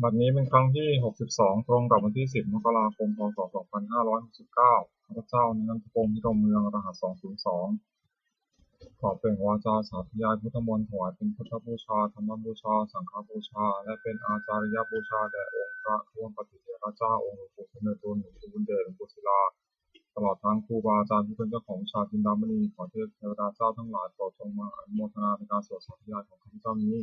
บัดนี้เป็นครั้งที่62ตรงกับวันที่10มกราคมพศ2569ข้าพเจ้านันทพงศ์พิรมเมืองรหัส202ขอเปล่งวาจาสาธยายพุทธมนต์ถวายเป็นพุทธบูชาธรรมบูชาสังฆบูชาและเป็นอาจาริยบูชาแด่องค์พระร่วมปฏิเถระเจ้าองค์หลวงปู่สมเด็จพระหลวงปู่บุญเดชหลวงปู่ศิลาตลอดทั้งครูบาอาจารย์ผู้เป็นเจ้าของวิชาจินดามณีขอเทวดาเจ้าทั้งหลายโปรดจงมาอนุโมทนาในการสวดสาธยายของข้าพเจ้านี้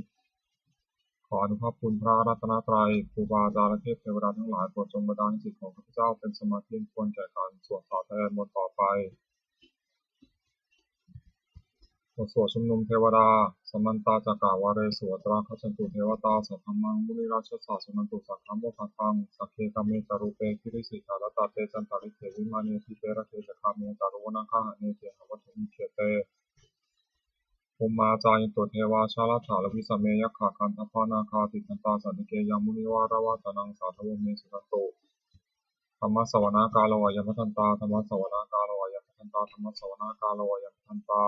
ขออนุภาพคุณพระรัตนตรัยครูบาอาจารย์และเทพเทวดาทั้งหลายโปรดจงบันดาลให้จิตของข้าพเจ้าเป็นสมาธิควรแก่การสวดสาธยายบทต่อไปบทสวดชุมนุมเทวดาสัมมันตาจักกาวาเรสวตราคัจฉันตุเทวตาสัทธมังมุนิราชสาสนันตุสักขะโมคคังสักเคกะเมจารุเปคิริสิกาลตาเตจันตาริเทวิมานีทิเตระเทจคาเมจารุวนาคาหะเนเทหะวัตถุมิเขเต ภูมิมาจายินตุเทวาชาลถาลวิสเมยัคขาคันทพานาคาติคันตาสันติเกยามุนิวารวาตนังสาธวเมสุตโตธรรมสวนากาลวายมทันตาธรรมสวนากาลวายมทันตาธรรมสวนากาลวายมทันตา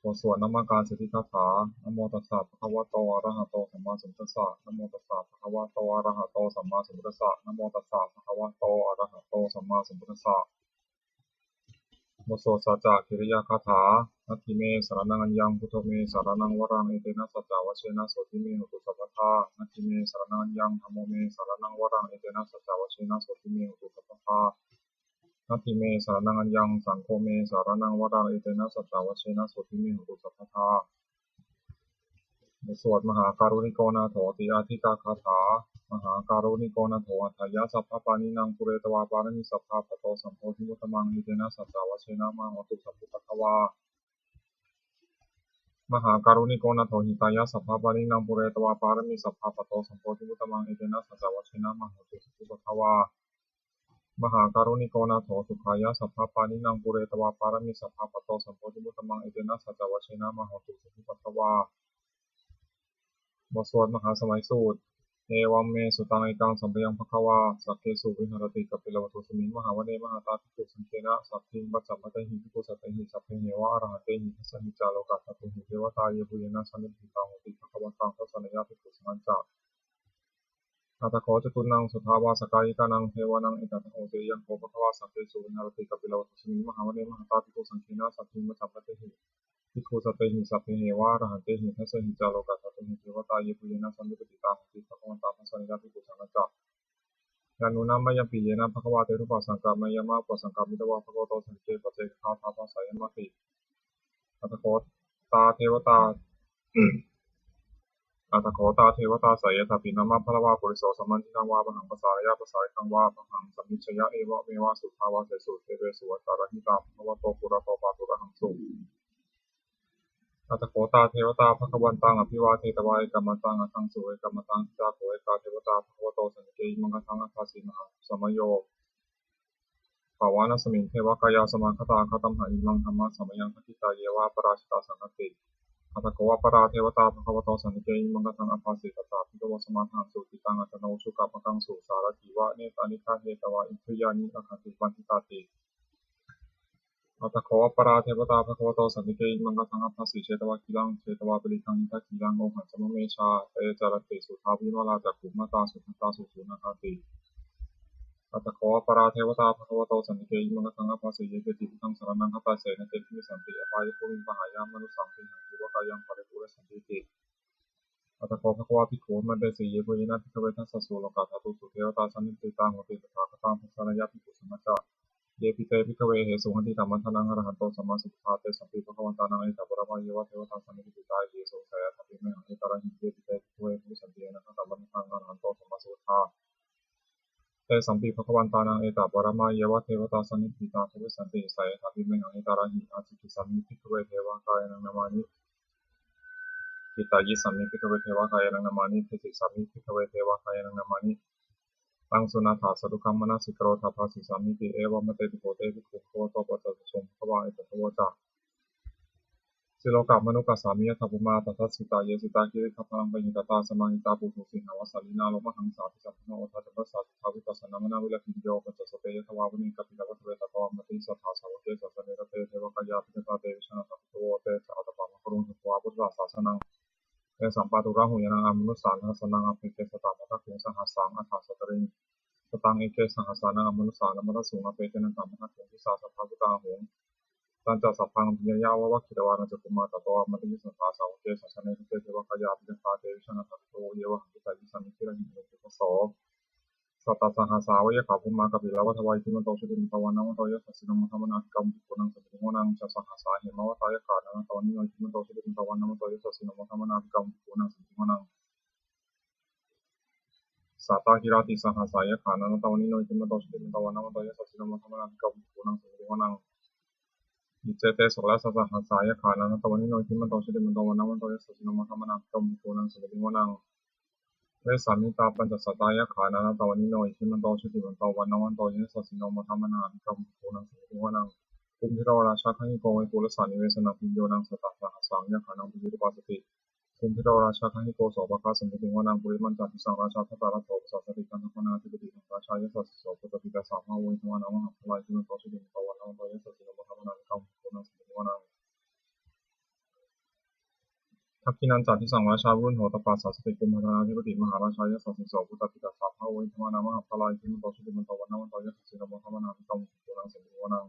บทสวดนมังการสิทธิคาถานโมตัสสะภะคะวะโตอะระหะโตสัมมาสัมพุทธัสสะนโมตัสสะภะคะวะโตอะระหะโตสัมมาสัมพุทธัสสะนโมตัสสะภะคะวะโตอะระหะโตสัมมาสัมพุทธัสสะ บทสวดสัจจะกิริยาคาถานัตถิเมสารนังอัญญังพุทโธเมสารนังวรังเอเตนะสัจจาวเชนะโสติเมหุตุสัพพทานัตถิเมสารนังอัญญังธัมโมเมสารนังวรังเอเตนะสัจจาวเชนะโสติเมหุตุสัพพทานัตถิเมสารนังอัญญังสังโฆเมสารนังวรังเอเตนะสัจจาวเชนะโสติเมหุตุสัพพทา บทสวดมหาการุณิโกนาโถติอาทิกาคาถามหาการุณิโกนาโถอัฏฐายะสัพพปานินางปุเรตวาปารมิสัพพะปะโตสัมโพธิมุตตมังนิเตนะสัจจาวเชนะมาโหตุสัพพุทธคะวามหาการุณิโกนาโถหิตายะสัพพปานินางปุเรตวาปารมิสัพพะปะโตสัมโพธิมุตตมังนิเตนะสัจจาวเชนะมาโหตุสัพพุทธคะวามหาการุณิโกนาโถสุขายะสัพพปานินางปุเรตวาปารมิสัพพะปะโตสัมโพธิมุตตมังนิเตนะสัจจาวเชนะมาโหตุสัพพุทธคะวา บทสวดมหาสมัยสูตรเอวัมเมสุตังเอกังสัมปยังภควาสักเคสุวิหารติกัปปิลวัตุสมิงมหาวเนมหาตาภิกขุสังเคนะสัพพิงปัจจัมมะเตหิภิกขุสัตเตหิสัพเพเหวะอรหันเตหิทัสสหิจาโลกัสสะตุหิเทวตาเยปุเยนะสันนิพิตังโหติภควตังทัสสะนยาภิกขุสังฆัจจะอัตถโขจตุนังสุทาวาสกายิกานังเทวานังเอตัตโหเตยังโฆภควาสัพเพสุวิหารติกัปปิลวัตุสมิงมหาวเนมหาตาภิกขุสังเคนะสัพพิงปัจจัมมะเตหิ ภิกขุสัตเตหิสัพเพเหวะอรหันเตหิทัสสะหิจาโลกัสสะตุหิเทวตาเยปุเยนะสันนิปติตังติภควตังทัสสะนยาภิกขุสังฆัจจะยานุนัมมะยังปิเยนะภควาเตรุปัสสังกัมมะยามะปัสสังกัมมิตวะภควโตสังเกปเจกขาทาทัสสะยมะติอัตถโคตาเทวตาอัตถโคตาเทวตาสายทัพพินามะพะละวะปุริโสสัมมันทิทังวาปะหังปะสารยะปะสาริคังวาปะหังสัมมิชยะเอวะเมวะสุทธาวาเสสุเทเวสุวัตตาระหิตาภควโตปุระโตปาตุระหังสุอัตถโขตาเทวตาภควันตังอภิวาเทตวายกัมมันตังอัทังสุเวกัมมันตังจาโขเอกาเทวตาภควโตสันติเกยิมังคทังอัคคาสีมหาสมโยภาวานัสมิงเทวกายาสมังคตาคตัมหาอิมังธรรมะสมยังคติตาเยวะปราชิตาสังคติอัตถโขวปราเทวตาภควโตสันติเกยิมังคทังอัคคาสีตตาภิกขวสมาทังสุติตังอัตโนสุขะภคังสุสารถิวะเนตานิฆาเทตวะอินทรียานิอคติปันติตาติอัตถโขปราเทวตาภควโตสันติเกยิมังคทังอัปปสิเชตวะกิลังเชตวะปริคังนิทักขิลังโอหังสมะเมชาเตจารติสุทาวิมาลาจักขุมตาสุขันตาสุสุนาคาติอัตถโขปราเทวตาภควโตสันติเกยิมังคทังอัปปสิเยเตติภิทังสรณังคัปปะเสนะเตติมิสันติอปายภูมิปหายามนุสังติหังทิวกายังปริปุเรสันติติอัตถโขภควาภิกขุมันเดสีเยปุยนะภิกขเวทัสสะสุโลกาธาตุสุเทวตาสันนิติตังโหติตถาคตังทัสสะนยะภิกขุสัมมัจจะ เยปิเตภิกขเวเหสุขันติธรรมทันังอรหันโตสัมมาสัมพุทธาเตสัมปิภควตานังเอตปะระมะเยวะเทวตาสันนิพิตาเยสุสยทัพพิเมหังเอตระหิเยปิเตภิกขเวภิสันตินะตัมมังทังอรหันโตสัมมาสัมพุทธาเตสัมปิภควตานังเอตปะระมะเยวะเทวตาสันนิพิตาภิสันติสยทัพพิเมหังเอตระหิอาจิกิสัมมิภิกขเวเทวกายนังนามานิปิตายิสัมมิภิกขเวเทวกายนังนามานิเทติสัมมิภิกขเวเทวกายนังนามานิ ตังสุนัตถาสตุคัมมนะสิกโรธาภาสิสามิติเอวะมะเตติโกเตภิกขุโตโตปัจจสมภวะเอตโตวจาสิโลกามนุกัสสามิยทัพพุมาตัสสะสิตาเยสิตาคิริทัพพังปะหิตตาสมาหิตาปุถุสิหาวสัลลินาโลมหังสาภิสัพพะโนโอทาจัปสสะทาวิปัสสนามนาวิลพินโยปัจจสเตยทวาวนิกัปปิลวัตเวตตวามติสัทธาสาวกเกสัสเนรเตเทวกายาภิกตาเตวิชนะสัพพโตเตสะอัตตปะมะกรุงสุภวาพุทธศาสนัง เอสัมปาตุระหุยนังอามินุสานังสนังอภิเกสตามัตถุงสหัสสังอัฏฐสตริงสตังเอเกสหัสสานังอมนุสานัมัตสุงอเปเจนังตัมมัตถุงทิสาสัพพะพุตาหงตันจัสสัพพังปิญญาวะวะคิตวานัจจุมาตตวะมัตติสัทธาสาวเกสัชเนตุเตเทวะขยาปิญญาเตวิชนะทัตโตเยวะหันติตายิสันนิคิระหิเมตุปโสสัตตสหัสสาวะยะขาภุมากัปปิลาวะทวายติมันโตชุติมิตวานังโตยะสัสสินมัทธมนากัมปุนังสัพพิโมนังจัสสหัสสาเหมะวะตายะขานังตวนิโยติมันโตชุติมิตวานังโตยะสัสสินมัทธมนากัมปุนังสัพพิโมนังสัตตากิราติสหัสสายะขานังตวนิโยติมันโตชุติมิตวานังโตยะสัสสินมัทธมนากัมปุนังสัพพิโมนังอิเจเตสุขละสัสสหัสสายะขานังตวนิโยติมันโตชุติมิตวานังโตยะสัสสินมัทธมนากัมปุนังสัพพิโมนังเวสามิตาปัญจสัตตายะขานันตวันนิโนอิทิมันโตชุติมันโตวันนวันโตยิสัสสิโนมัทธมนาภิกรรมโกนังสิงห์นังภูมิโรราชาขันธิโกเวปุรสานิเวสนาพิโยนังสตัสสะสังยะขานังปิยุตปาสติภูมิโรราชาขันธิโกโสภคาสัมภิติงวนังปุริมันจัติสังราชาทัตตารัตโตสัสสติกันทุกนาธิปติราชายสัสสโสปุตติกาสามาวุิธวานังมหาพลายทิมันโตชุติมันโตวันนวันโตยิสัสสิโนมัทธมนาภิกรรมโกนังสิงห์นังทักขินันจัติสังราชารุ่นโหตปาสัสติกุมภนาธิปติมหาราชายสัสสิโสปุตติกาสามาวุิธวานังมหาพลายทิมันโตชุติมันโตวันนวันโตยิสัสสิโนมัทธมนาภิกรรมโกนังสิงห์นัง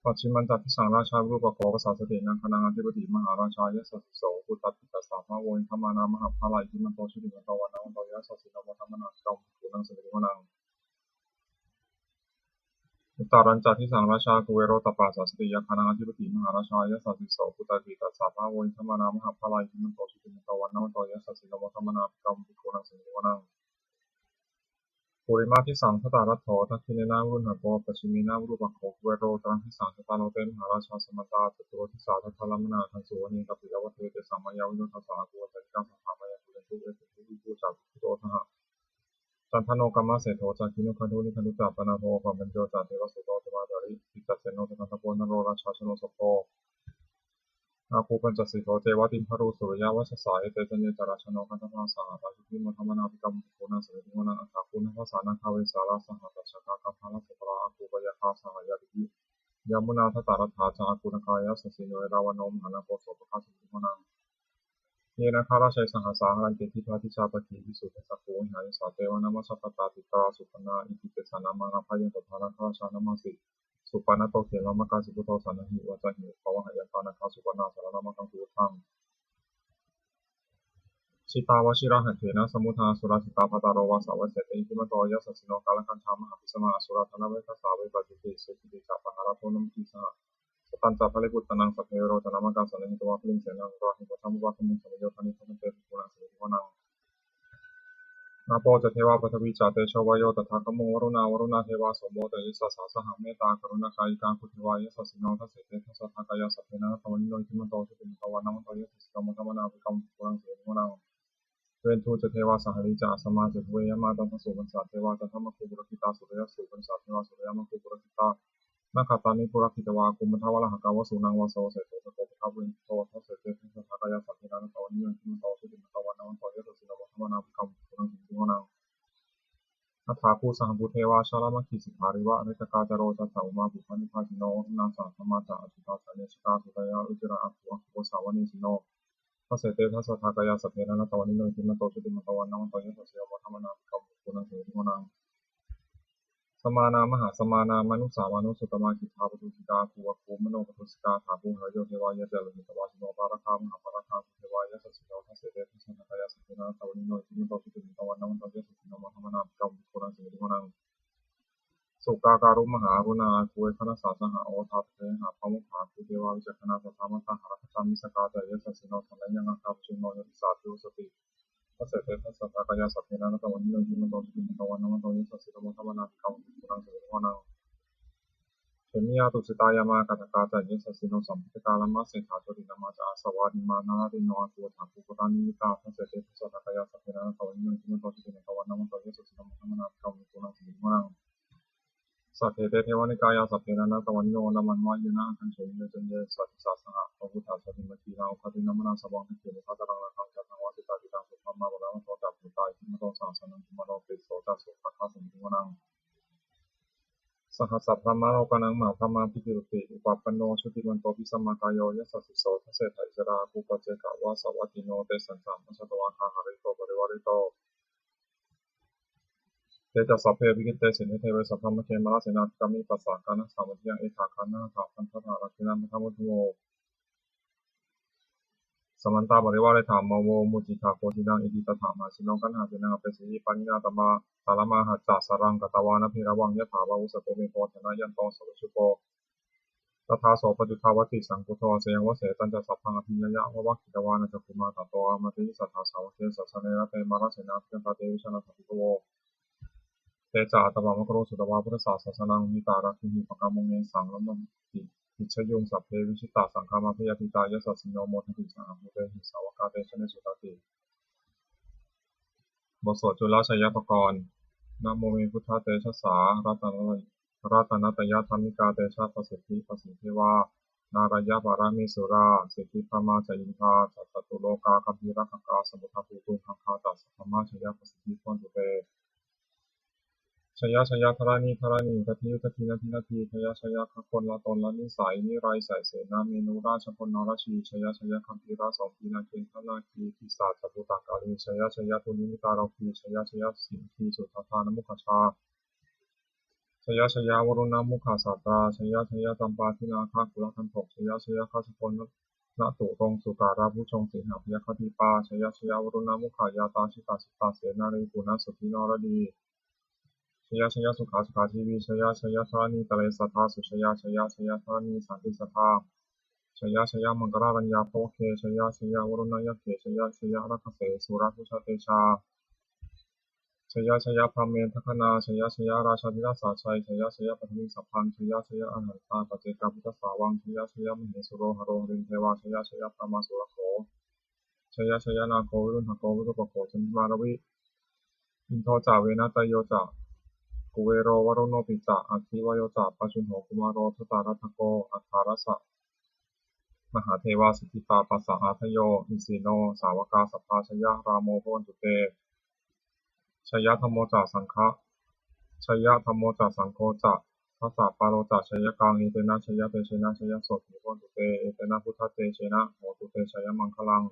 ปัจฉิมันจัติสังราชารูปโขกษัตริย์เสด็จนางคณาธิปติมหาราชายสัสสิโสปุตติกาสามาวุิธวานังมหาพลายทิมันโตชุติมันโตวันนวันโตยิสัสสิโนมัทธมนาภิกรรมโกนังสิงห์นังอุตารัญจติสังราชากุเวโรตปาสัสติยคณาธิปติมหาราชายสัสสิโสปุตติกาสามาวุิธวานังมหาพลายทิมันโตชุติมันโตวันนวันโตยิสัสสิโนมัทธมนาภิกรรมโกนังสิงห์นังปุริมาทิสังทัตตารัตโถทักขิเนนารุณหโกปัจฉิมีนารูปโขกเวโรตรังทิสังทัตตาโนเตมหาราชาสมตาจตุโรทิสาทัตถะลัมมนาทันสุวเนกัปปิลวัฏเทเตสัมมายาวิโนทัสสะกุวะสัจจังสัทธามายาตุเรตุเอตุวิภูจักขุโตทหะจันทโนกัมมะเสโธจักขิโนคันธุนิคันธุจัปปนาโทปัมปัญโจจัตเทวสุโตตมาจาริปิจัสเสโนตคันธโพนโรราชาชโนสโพอาภูปัญจสิโธเทวติมพรูสุริยาวัชสาเอเตจันเนจราชโนคันธพาสหราชิพิมัทธมนาภิกรรมโกนังสิริโกนังอัฏฐาคุณภาษานาคาเวสาราสหัสชะคาคัมภาลสุปราอาภูปยาคาสหายาติยามุนาทัตตารัตถาจาอาคุณกายสัสสิโนเอราวโนมหานาโกโสปะคาสิริโกนังเยนะคาราชัยสหัสาหันเกติภาทิชาปฏิวิสุทธิสัพโพหิหานิสาเตวนามัสสะปตาติตราสุปนาอิติเตสานามังอภัยยันตถานาคาราชานามัสสิสุปนาโตเขลามกาสิพุทโธสานะหิวะจหิภวะหยันตานาคาสุปนาสารนามังคังตุทังชิตาวชิระหัตเถนะสมุทาสุราสิตาภัตตาโรวาสาวเสติอิมัตโตยัสสสิโนกาลคันธามหาภิสมาอสุราธนาเวคัสสาเวปจิติสุขิติจัปปะหาราโทนมกิสหสตันจัพพะเลกุตตนังสัพเพโรจนามกัสสะเนหิตวะพลิงเสนังโรหิปัสสัมภวะคุมุสมิโยธานิทันเตปิปุนังสิริโกนังนาโปจะเทวาปฐวีจาเตโชวโยตถาคโมวรุณาวรุณาเทวาสมโมเตยิสสะสหเมตตากรุณาคายิกาคุเทวายสสิโนทัสเสเตทัสสะทากายาสัพเพนะตวันนิโยติมันโตสุติมิตวานังโตยัสสิโนมัทธมนาภิกรรมปุรังสิริโกนังเวนทูจะเทวาสหริจาสมาจะเวยมาตันทสุปัญสาเทวาจะธรรมคุบุรกิตาสุริยสุปัญสาเทวาสุริยมคุบุรกิตานาคาตานิปุรกิตวาคุมทาวะหกาวสุนังวาโสเสโตตะโกปะทาวินโตทัสเสเตทัสสะทากายาสัพเพนะตวันนิโยติมันโตสุติมิตวานังโตยัสสิโนมัทธมนาภิกรรมปุรังสิริโกนังอัฏฐาภูสังบุเทวาชาลามคิสิทาริวะเรตกาจโรจัตถาอุมาปุพันิพาจิโนนาสาธรรมาจาอสุตาสเนชกาสุตยาอุจระอัตวะโกสาวเนสิโนทัสเสเตทัสสะทากายาสัพเพนะตวันนิโยติมันโตสุติมิตวานังโตยัสสิโนมัทธมนาภิกรรมปุรังสิริโกนังสมานามหาสมานามนุสาวานุสุตมาคิทาปตุสิกาภูวะภูมโนปตุสิกาถาภูหะโยเทวายะเจริญตวาสิโนภารคามหาภารคามเทวายะสัสสิโนทัสเสเตทัสสะทากายาสัพเพนะตวันนิโยติมันโตสุติมิตวานังโตยัสสิโนมัทธมนาภิกรรมปุรังสิริโกนังสุกาการุมหารุณาคุเวคณสาสหะโอทัพเทหะพมุขาคุเทวาวิจักขณาสัทธามัตตหะคัจฉามิสกาจายะสัสสิโนธรรมยังอังคาปชิโนยติสาธุสติทัสเสเตทัสสะทากายาสัพเพนะตวันนิโยติมันโตสุติมิตวานังโตยัสสิโนมัทธมนาภิกรรมปุรังสิริโกนังเขมิยาตุสิตายามากัตถกาจายะสัสสิโนสัมพุทธกาลมัสเสถาจรินามาจาสวานิมานาริโนอาคุถาภูปตานิมิตาทัสเสเตทัสสะทากายาสัพเพนะตวันนิโยติมันโตสุติมิตวานังโตยัสสิโนมัทธมนาภิกรรมปุรังสิริโกนังสัพเพเตเทวานิกายาสัพเพนะนะตวันโยนามันวายนะคันโฉมเยจันเยสัตติสาสหะพระพุทธาสติมทีนาอุคตินามนาสวังทิเขมุขตรังนาคังจัตตังวาสิตาติตังสุภามาบาลโตจักขุตายทิมโตสาสนังทิมโนติโสจัสสุขะคาสมิทิวนัง สหัสสะพรหมโลกนังมหาพรหมาภิกิรุติอุปปันโนชุติมันโตปิสัมมาคายโยยัสสะสิโสทัสเสไถจราภูปเจกะวาสวัตติโนเตสันสัมมัชตวาคาหาริโตปริวาริโตเตจัสสพเพวิกิเตสินิเทเวสัพพมะเขมราเสนาธิกามิปัสสะกานะสามัญยังเอถาคานะถาพันธะราคินามัทธมุทโมสมันตาบริวารถามโวมุจิตาโคตินังอิติตถามาสิโนกันหาสินังอเปสิปานินาตมาตาลมาหัจจาสรังกตวานภิระวังยะถาวาอุสโกเมโพธนายันโตสวิชุโกตถาโสปจุทาวติสังกุโทเสยังวเสตันจะสัพพังอภิญญะวะวัคคิตวานะจักขุมาตโตอามาติสัทธาสาวเกสัสเนระเตมาราเสนาภิกขเตวิชนะสัพพิโกโวเตจาตวามะกโรสุตวาพุทธศาสสนังมิตารักขิหิปกามงเนสังลมติอิชยุงสัพเพวิชิตาสังฆามาพยาติตายสัสสิโนโมทติสังภูเตหิสาวกาเตชะเนสุตติบทสวดจุลชัยปกรณ์นะโมเมพุทธเตชะสารัตนตยธรรมิกาเตชะประสิทธิประสิทธิวานารายะปารามิสุราสิทธิพมาจยินทาสัตตุโลกาคัมภีรักกาสมุทาภูตุขังคาตัสสพมาชยประสิทธิพรตุเตชยชยธรานีกติยุกตินาทีนาทีชยชยขคนละตนละนิสัยนิไรใส่เสนาเมนูราชพลนรชีชยชยคัมภีราสองปีนาเกณฑนาคีทิศาจัตุตากาลีชยชยตุนิมิตาราคีชยชยสิงคีสุทธานมุขชาชยชยาวรุณมุขาสาตราชยชยตัมปาทินาคาคุลคันถกชยชยข้าชพลนาตุรงสุการาผู้ชงสิงหาพยคติปาชยชยาวรุณมุขายาตาชิตาสิตาเสนารีปุณสุทินรดีชยชยสุขาสุขาทีวีชยชยธานีตะเลสัทธาสุชยชยชยธานีสันติสัทธาชยชยมังกรารัญญาโพเคชยชยวรุณยเขชยชยรักเสสุรพุชเตชาชยชยพระเมนทคนาชยชยราชาธิราชสาชัยชยชยปัทมิสัพพันชยชยอหันตาปเจกาพุทธสาวังชยชยมเหสุโรหโรรินเทวาชยชยพระมาสุรโขชยชยนาโควิรุณหโกวิรุปโขชนิมารวิอินโทจาเวนะตโยจากุเวโรวรุโนปิจาอัคคิวโยจาปัจจุโหกุมารโรทตารัตโกอัฏฐารสะมหาเทวาสิทธิตาปัสสะอาทโยอิสีโนสาวกาสัพพาชยรามโมพวันตุเตชยธรรมโมจาสังฆะชยธรรมโมจาสังโฆจาทัสสะปาโรจาชยกังเอเตนะชยเตชนะชยโสติพวันตุเตเอเตนะพุทธเตชนะโหตุเตชยมังคลัง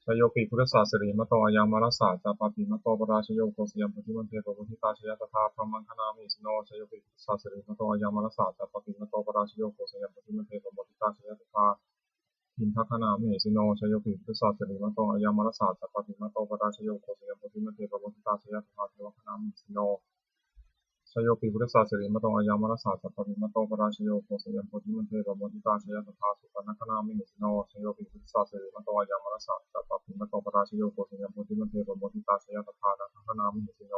ชโยปิพุทธศาสริมโตอายังมารสาจาปปิมโตปราชโยโกสยามปฏิมันเทปปุถิตาชยตถาพรมังคนามิสโนชโยปิพุทธศาสริมโตอายังมารสาจาปปิมโตปราชโยโกสยามปฏิมันเทปปุถิตาชยตถาอินทคนามิสิโนชโยปิพุทธศาสริมโตอายังมารสาจาปปิมโตปราชโยโกสยามปฏิมันเทปปุถิตาชยตถาเทวคนามิสิโนชโยปิพุทธศาสริมโตอายังมรสาจัปปิมโตปราชโยโคสยัมโพธิมันเทปโมทิตาชยตถาสุปนคนามิหิสโนชโยปิพุทธศาสริมโตอายังมรสาจัปปิมโตปราชโยโคสยัมโพธิมันเทปโมทิตาชยตถานัคนามิหิสโน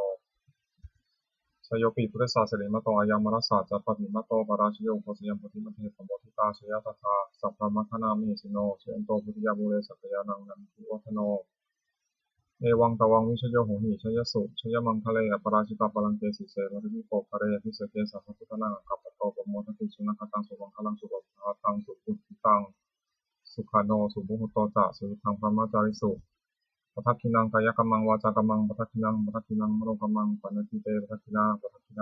ชโยปิพุทธศาสริมโตอายังมรสาจัปปิมโตปราชโยโคสยัมโพธิมันเทปโมทิตาชยตถาสัพพมคนามิหิสโนเชนโตพุทธิยาบุเรสัพยานังนันทิวัฒโนเอวังตวังวิชโยโหหิชยสุชยมังคะเลอปราชิตาปลังเกสิเสวะริโกภะเรพิเสเกสัพพุทธนังกัปปะโตปโมทติสุนัขตังสุวังคลังสุปภาตังสุพุทธิตังสุขาโนสุบุหุโตจะสุทังพระมาจาริสุปัทคินังกายกรรมังวาจากรรมังปัทคินังมโนกรรมังปัญญิเตปัทคิน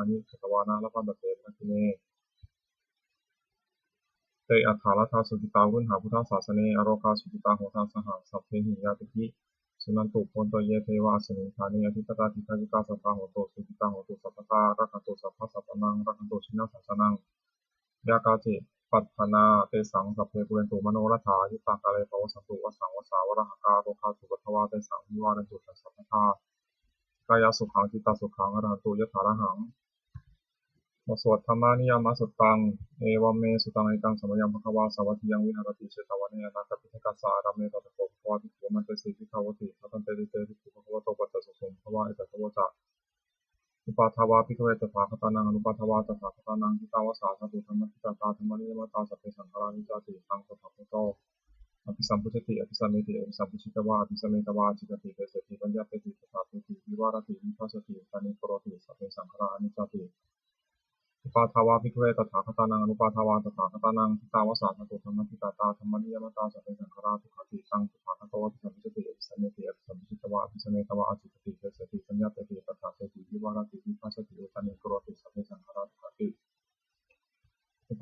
านิขตวานะละพันตเตปัทคิเนเตอัฏฐาลัทธาสุขิตาวุนหาพุทธศาสเนอโรคาสุขิตาโหทาสหสัพเพหิยาติภิสุนันตุโพนโตเยเทวาสนิธานิอธิปตาทิคาจิกาสัพพะโหตุสุขิตาโหตุสัพพะรักขันตุสัพพะสัพพะนังรักขันตุชินาสัสสนังยากาจิปัฏฐานาเตสังสัพเพปุเรนตุมโนรัฐายุตตากาเลภวสันตุวสังวสาวรหกาโรคาสุปัทวาเตสังวิวารันตุสัพพะทากายสุขังจิตตสุขังอรหันตุยถาระหังบทสวดธรรมานิยามสุตตังเอวเมสุตังเอตังสมัยยังภควาสวัสดิยังวิหารติเชตวันเนนาคปิเทกัสสารามเมตตะโกภวะภิกขุมันเตสิภิกขวติสัตตันเตติเตภิกขุภควโตปัจจสุสงภวะเอตตะโวจะอุปาทวาภิกขเวตถาคตานังอนุปาทวาตถาคตานังทิตาวสาสตุธรรมทิตาตาธรรมนิยมตาสัพเพสังขารานิจติตังตถาคตโตอภิสัมพุชติอภิสัมเมติอภิสัมพุชิตวาอภิสัมเมตวาจิตติเตสติปัญญาเปติตถาเปติวิวารติวิภัสสติตานิโกโรติสัพเพสังขารานิจติอุปาทวาภิกขเวตถาคตานังอนุปาทวาตถาคตานังทิตาวสาสตุธรรมทิตาตาธรรมนิยมตาสัพเพสังขาราทุกขติตังตถาคตโตอภิสัมพุชติอภิสัมเมติอภิสัมพุชิตวาอภิสัมเมตวาจิตติเตสติปัญญาเปติตถาเปติวิวารติวิภัสสติตานิโกโรติสัพเพ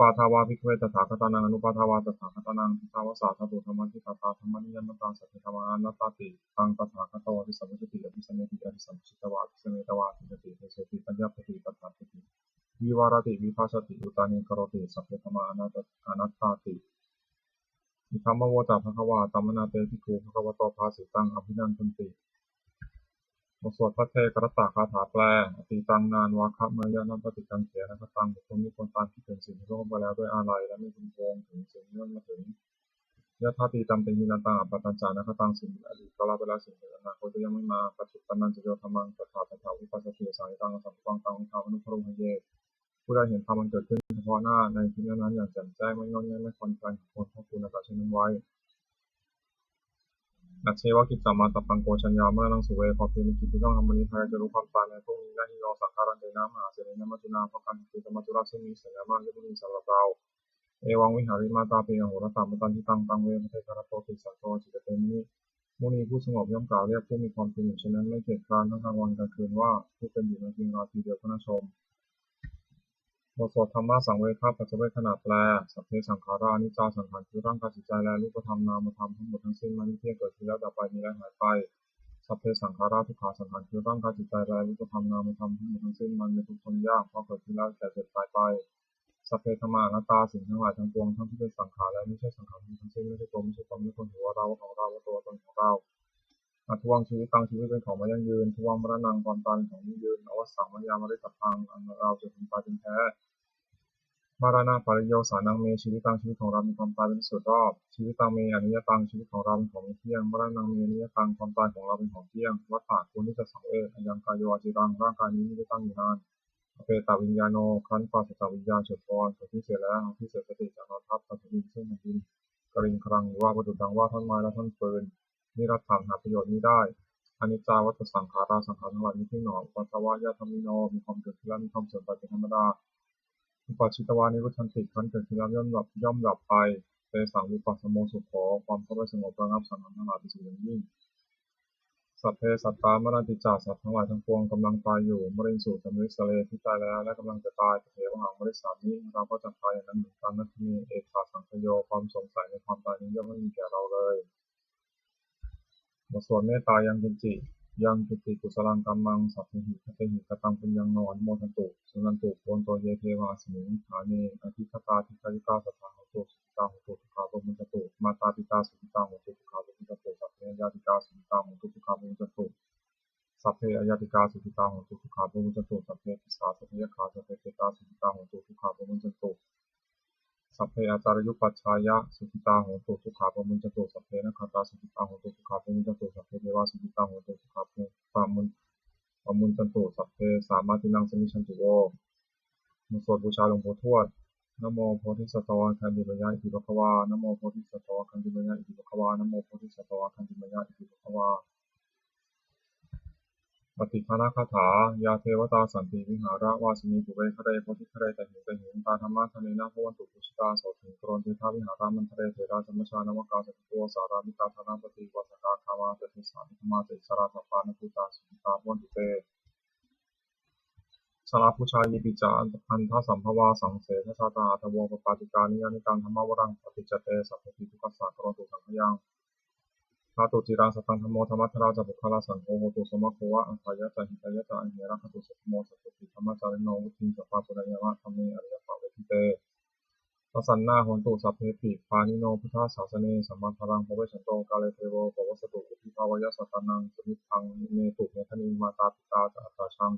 ปาทาวาภิกขเวตถาคตานังอนุปาทาวาตถาคตานังทิฏฐาวาสาธตุธรรมะทิฏฐาตาธรรมนิยมตังสัพเพธรรมานัตตาติตังตถาคตโตอภิสัมมิติอภิสัมมิติอภิสัมชิตวาอภิสัมมิตวาทิฏฐิเทโสติปัญญาปฏิปทาติวิวารติวิภาชติอุตานิกโรติสัพเพธรรมาอนัตตาติอิธัมมโวจาภควาตัมมนาเตภิกขุภควโตภาสิตังอภินันทันติบทสวดพระเทกรตะคาถาแปลอติตังนานวาคะเมยะนัปฏิกังเถนะคตังบุคคลมีคนตามคิดถึงสิ่งที่ล่วงไปแล้วด้วยอาลัยและไม่พึงพวงถึงสิ่งที่มาถึงยะธาติตัมเป็นยินันตังอัปปตัญจานะคตังสิ่งอดีตก็ละไปแล้วสิ่งอนาคตก็ยังไม่มาปัจจุบันนันจะโยธรรมังตถาตถาวิปัสสติสานิตังสัมปังตังวิธาอนุพรุหเยผู้ใดเห็นธรรมมันเกิดขึ้นเฉพาะหน้าในที่นั้นอย่างแจ่มแจ้งไม่งอนแงนไม่คลอนแคลนคนพระคุณอาการเช่นนั้นไว้นักเชวะกิจจามาตับปังโกชัญญาเมื่อนังสุเวพอเพียงมีกิจที่ต้องทำวันนี้ใครจะรู้ความตายในพรุ่งนี้และฮิโรสังขารันเดนะมหาเสนีนมัจจุนาเพราะการคือธรรมจุราซึ่งมีสัญญามากที่มีสำหรับเราเอวังวิหาริมาตาเปียโหรตามตันที่ตั้งเวมเทกรโตติสัตโตจิตเตมิมุนีผู้สงบย่อมกล่าวเรียกผู้มีความจริงอยู่เช่นนั้นไม่เกียจคร้านทั้งกลางวันกลางคืนว่าผู้เป็นอยู่ในจริงราทีเดียวก็น่าชมบทสวดธรรมะสังเวชปัจเจเวขนาดแปลสัพเพสังขารานิจจาสังขารคือร่างกายจิตใจและรูปธรรมนามธรรมทั้งหมดทั้งสิ้นมันไม่เที่ยงเกิดขึ้นแล้วดับไปมีและหายไปสัพเพสังขาราทุกขาสังขารคือร่างกายจิตใจและรูปธรรมนามธรรมทั้งหมดทั้งสิ้นมันเป็นทุกข์ทนยากเพราะเกิดขึ้นแล้วแก่เจ็บตายไปสัพเพธรรมานัตตาสิ่งทั้งหลายทั้งปวงทั้งที่เป็นสังขารและไม่ใช่สังขารทั้งสิ้นไม่ใช่ตัวไม่ใช่ตนไม่ใช่คนหัวเราของเราตัวตนของเราทวงชีวิตตั้งชีวิตเป็นของไม่ยั่งยืนทวงมรณะความตายของยั่งยืนอวสังมัญญามริสัพพังอันเราจะถึงตายเป็นแท้มรณะปริโยสานังเมชีวิตตังชีวิตของเรามีความตายเป็นสุดรอบชีวิตตังเมอนิยตังชีวิตของเราเป็นของไม่เที่ยงมรณะเมอนิยตังความตายของเราเป็นของเที่ยงวัฏฏะคุณที่จะสังเวชยังกายโยจิรังร่างกายนี้ไม่ได้ตั้งอยู่นานอเปตาวิญญาโนคันปาสตาวิญญาณเฉดพรสุดที่เสียแล้วที่เสียสติจากนทัพปัจจุบันซึ่งมันดินกริงครังว่าประดุจดังว่าท่อนไม้และท่อนฟืนนิรัตถังหาประโยชน์นี้ได้อนิจจาวัฏสังขาราสังขารทั้งหลายนี้ที่หนอปัสสาวะยะธรรมิโนมีความเกิดขึ้นและมีความเสื่อมไปเป็นธรรมดาอุปาชิตวานิรุชันติขันเกิดขึ้นแล้วย่อมดับไปเตสังวิปัสสโมสุขขอความเข้าไปสงบระงับสังขารทั้งหลายเป็นสิ่งยิ่งสัพเพสัตตามรณติจาสัตว์ทั้งหลายทั้งปวงกำลังตายอยู่มรินสูตรมิสเลที่ตายแล้วและกำลังจะตายเทวหังมริสานี้เราก็จะตายอย่างนั้นเหมือนกันนัตมีเอกขาสังคโยความสงสัยในความตายนี้ย่อมไม่มีแก่เราเลยบทสวดเมตตายังกินจิยังกิติกุศลังกัมมังสัพเพหิคเตหิกตังปุญญังโนอนโมทันตุสุนันตุโกนโตเยเทวาสมิงฐาเนอธิคตาทิคายิกาสัทธาโหตุสุขิตาโหตุทุกขาโตมุจตุมาตาปิตาสุขิตาโหตุทุกขาโตมุจตุสัพเพญาติกาสุขิตาโหตุทุกขาโตมุจตุสัพเพอายติกาสุขิตาโหตุทุกขาโตมุจตุสัพเพปิสาสัพเพยคาสัพเพเกตาสุขิตาโหตุทุกขาโตมุจตุสัพเพอาจารยุปัชฌายะสุขิตาโหตุทุกขาโตมุจตุสัพเพนักขตาสุขิตาโหตุทุกขาโตมุจตุสัพเพเทวาสุขิตาโหตุทุกขาโตมุจตุสัพเพสามาตินังสมิชันตุโวมุสวดบูชาหลวงปู่ทวดนะโมโพธิสัตว์คันติมยะอิติภควานะโมโพธิสัตว์คันติมยะอิติภควานะโมโพธิสัตว์คันติมยะอิติภควาปฏิภาณคาถายาเทวตาสันติวิหาระวาสินีปุเวคะเรโพธิคะเรแต่หินตาธรรมะทะเนนะพวันตุปุชิตาโสถิงกรณเทธาวิหารามันทะเรเถราธรรมชานวกาสตุโกสารามิกาธานาปฏิวัสกาคามาเตติสามิธรรมาเตสราสัพพานภูตาสุขิตาวันตุเตชลาภูชายิปิจาอันทสัมภวาสังเสทชาตาอัตโวปปาติกานิยานิการธรรมวรังปฏิจเตสัพพติทุกขสักรตุสังขยังธาตุจิรังสตังธรรมโมธรรมัทราจะบุคลาสังโฆโหตุสมะโควะอังคายะจะหิตายะจะอันเหระคตุสัพโมสัพพิธรรมจาริโนวุทิงสัพพะปุระยะมะธรรมีอริยภาเวทิเตตัสสันนาโหนตุสัพเพติปานิโนพุทธศาสเนสัมมาทารังภเวชันโตกาเลเทโวปวัสสตุอุทิภาวายะสัตตานังสมิทังเนตุเมธนิมาตาปิตาจะอัตตาชัง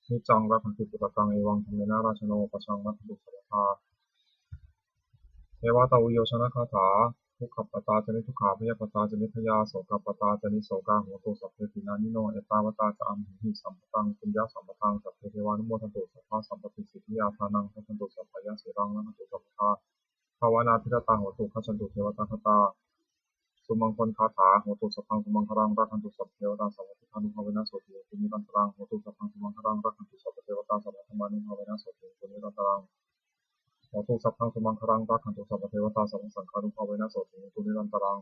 นิจังรักขันติปุตตังเอวังธรรมเนนาราชโนปชังมัทตุสัพพะเทวตาวิโยชนะคาถาทุกขปตาจนิทุกขาพยาปตาจนิพยาโสกปตาจนิโสกาโหตุสัพเพตินานิโนเอตาวตาจะอัมหิสัมปตังปุญญาสัมปตังสัพเพเทวานุโมทันตุสัพพะสัมปติสิทธิยาทานังทันตุสัพพยาเสรังนันตุสัพพะภาวนาพิรตาโหตุขันตุเทวตาคตาสุมังคลคาถาโหตุสัพพังสุมังครังรักขันตุสัพเทวตาสัพพิธานุภาเวนะโสติปุณิรันตรังโหตุสัพพังสุมังครังรักขันตุสัพเทวตาสัพธรรมานุภาเวนะโสติปุณิรันตรังโหตุสัพพังสุมังครังรักขันตุสัพเทวตาสัพสังฆานุภาเวนะโสติปุณิรันตรัง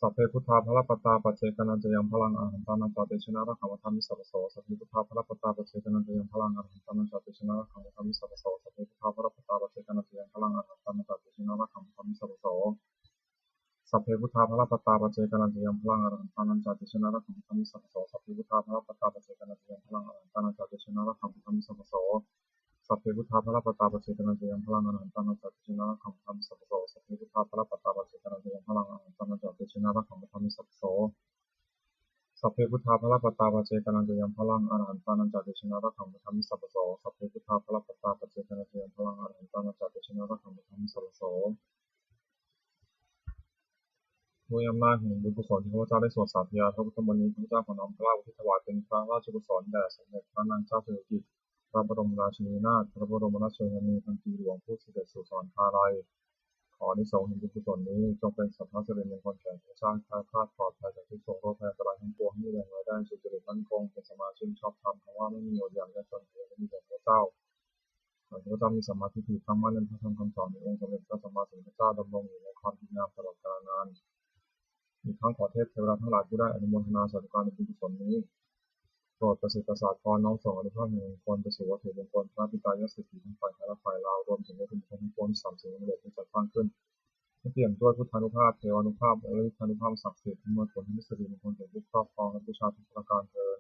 ส สัพเพพุทธาภลปัตตาปัจเจกนันจะยังพลังอรหันตานันจาเตชนะระขังวัฏามิสัพพโสสัพเพพุทธาภลปัตตาปัจเจกนันจะยังพลังอรหันตานันจาเตชนะระขังวัฏามิสัพพโสสัพเพพุทธาภลปัตตาปัจเจกนันจะยังพลังอรหันตานันจาเตชนะระขังวัฏามิสัพพโสสัพเพพุทธาภลปัตตาปัจเจกนันจะยังพลังอรหันตานันจาเตชนะระขังวัฏามิสัพพโสสัพเพพุทธาภลปัตตาปัจเจกนันจะยังพลังอรหันตานันจาเตชนะระขังวัฏามิสัพพโสสัพเพพุทธาภลปัตตาปัจเจกนันจะยังพลังอรหันตานันจาเตชนะระขังวัฏามิสัพพโสสัพเพพุทธาภลปัตตาปัจเจกนันจะยังพลังอรหันตานันจาเตชนะระขังวัฏามิสัพพโสสัพเพพุทธาภลปัตตาปัจเจกนันจะยังพลังอรหันตานันจาเตชนะระขังวัฏามิสัพพโสสัพเพพุทธาภลปัตตาปัจเจกนันจะยังพลังอรหันตานันจาเตชนะระขังวัฏามิสัพพโสด้วยอำนาจแห่งบุญกุศลที่พระเจ้าได้สวดสาธยายพระพุทธมนต์พระเจ้าขอน้อมเกล้าอุทิศถวายเป็นพระราชกุศลแด่สมเด็จพระนางเจ้าสิริกิติ์พระบรมราชินีนาถพระบรมราชชนนีพันปีหลวงผู้เสด็จสู่สวรรคาลัยขออานิสงส์แห่งบุญกุศลนี้จงเป็นสัพพะสิริมงคลแก่พระเจ้าแคล้วคลาดปลอดภัยจากทุกโศกโรคภัยอันตรายทั้งปวงให้มีแรงไว้ได้สุจริตมั่นคงเป็นสมาชิกชอบธรรมเพราะว่าไม่มีโยอย่างและจนเหลือไม่มีแต่พระเจ้าขอให้พระเจ้ามีสัมมาทิฏฐิตั้งมั่นในพระธรรมคำสอนในองค์สมเด็จพระสัมมาสัมพุทธเจ้าดำรงอยู่ในความดีงามตลอดกาลนานอีกทั้งขอเทพเทวดาทั้งหลายผู้ได้อนุโมทนาสาธุการในบุญกุศลนี้โปรดประสิทธิ์ประสาทพรน้อมส่งอนุภาพแห่งมงคลไปสู่วัตถุมงคลพระปิตายสิทธิทั้งฝ่ายไทยและฝ่ายลาวรวมถึงวัตถุมงคลทั้งปวงที่สามสิ่งนี้ที่จัดตั้งขึ้นให้เปลี่ยนด้วยพุทธานุภาพเทวานุภาพและฤทธานุภาพศักดิ์สิทธิ์ที่มาผลให้มีสิริมงคลแก่ผู้ครอบครองและผู้ชาทุกประการเทอญ